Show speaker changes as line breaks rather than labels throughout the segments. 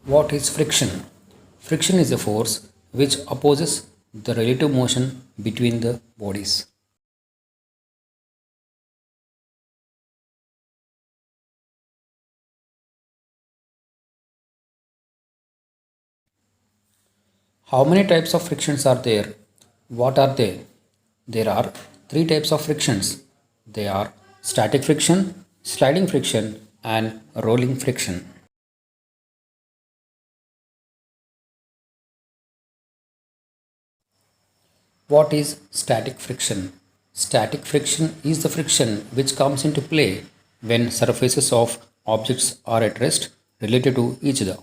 What is friction? Friction is a force which opposes the relative motion between the bodies. How many types of frictions are there? What are they? There are three types of frictions. They are static friction, sliding friction, and rolling friction. What is static friction? Static friction is the friction which comes into play when surfaces of objects are at rest related to each other.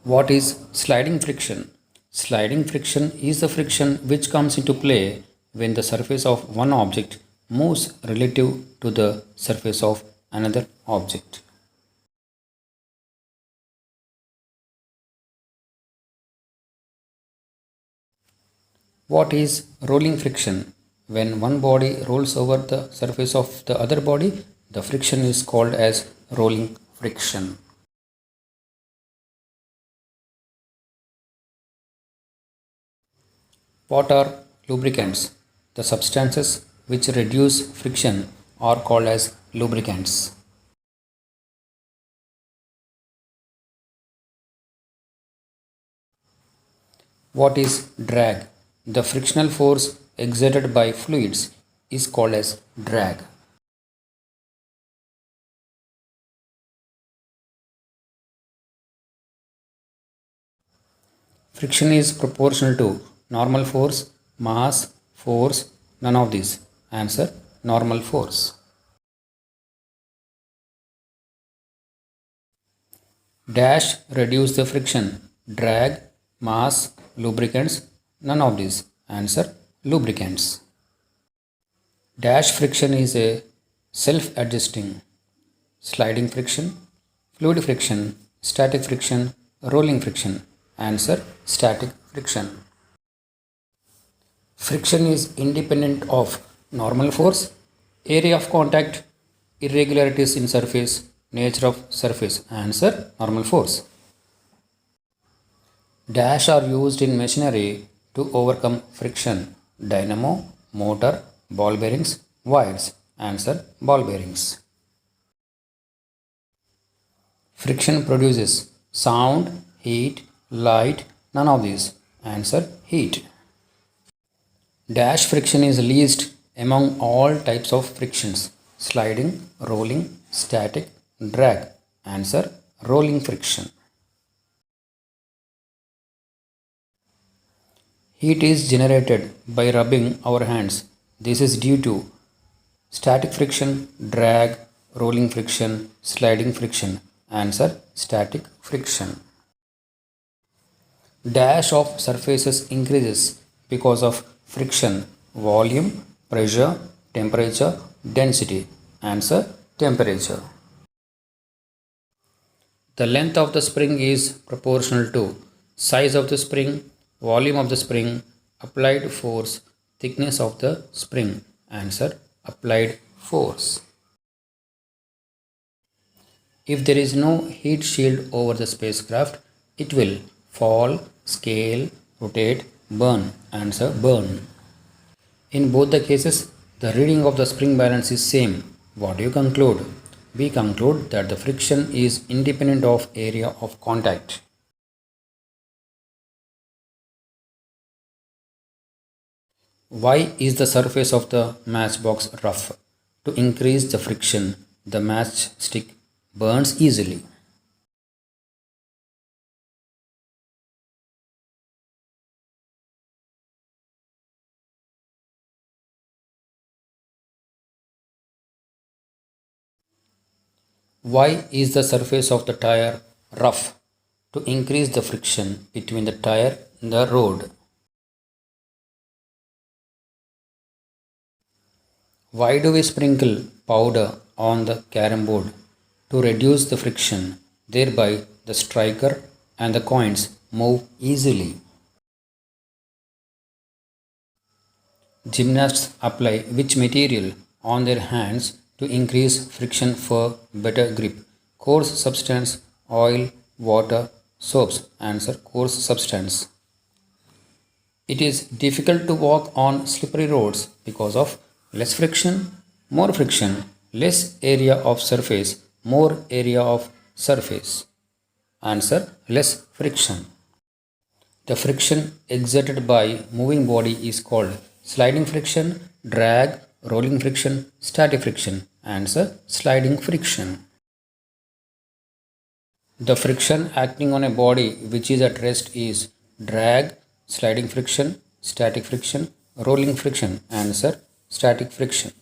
What is sliding friction? Sliding friction is the friction which comes into play when the surface of one object moves relative to the surface of another object. What is rolling friction? When one body rolls over the surface of the other body, the friction is called as rolling friction. What are lubricants? The substances which reduce friction are called as lubricants. What is drag? The frictional force exerted by fluids is called as drag. Friction is proportional to normal force, mass, force, none of these. Answer normal force. Dash reduce the friction. Drag, mass, lubricants, none of these. Answer lubricants. Dash friction is a self adjusting sliding friction, fluid friction, static friction, rolling friction. Answer static friction. Friction is independent of normal force, area of contact, irregularities in surface, nature of surface. Answer normal force. Dash are used in machinery to overcome friction. Dynamo, motor, ball bearings, wires. Answer ball bearings. Friction produces sound, heat, light, none of these. Answer heat. Dash friction is least among all types of frictions: sliding, rolling, static, drag. Answer rolling friction. Heat is generated by rubbing our hands. This is due to static friction, drag, rolling friction, sliding friction. Answer static friction. Dash of surfaces increases because of friction, volume, pressure, temperature, density. Answer temperature. The length of the spring is proportional to size of the spring, volume of the spring, applied force, thickness of the spring. Answer applied force. If there is no heat shield over the spacecraft, it will fall, scale, rotate, burn. Answer burn. In both the cases, the reading of the spring balance is same. What do you conclude? We conclude that the friction is independent of area of contact. Why is the surface of the matchbox rough? To increase the friction, the matchstick burns easily. Why is the surface of the tire rough? To increase the friction between the tire and the road. Why do we sprinkle powder on the carom board? To reduce the friction, thereby the striker and the coins move easily. Gymnasts apply which material on their hands to increase friction for better grip. Coarse substance, oil, water, soaps. Answer coarse substance. It is difficult to walk on slippery roads because of less friction, more friction, less area of surface, more area of surface. Answer less friction. The friction exerted by moving body is called sliding friction, drag, rolling friction, static friction. Answer sliding friction. The friction acting on a body which is at rest is drag, sliding friction, static friction, rolling friction. Answer static friction.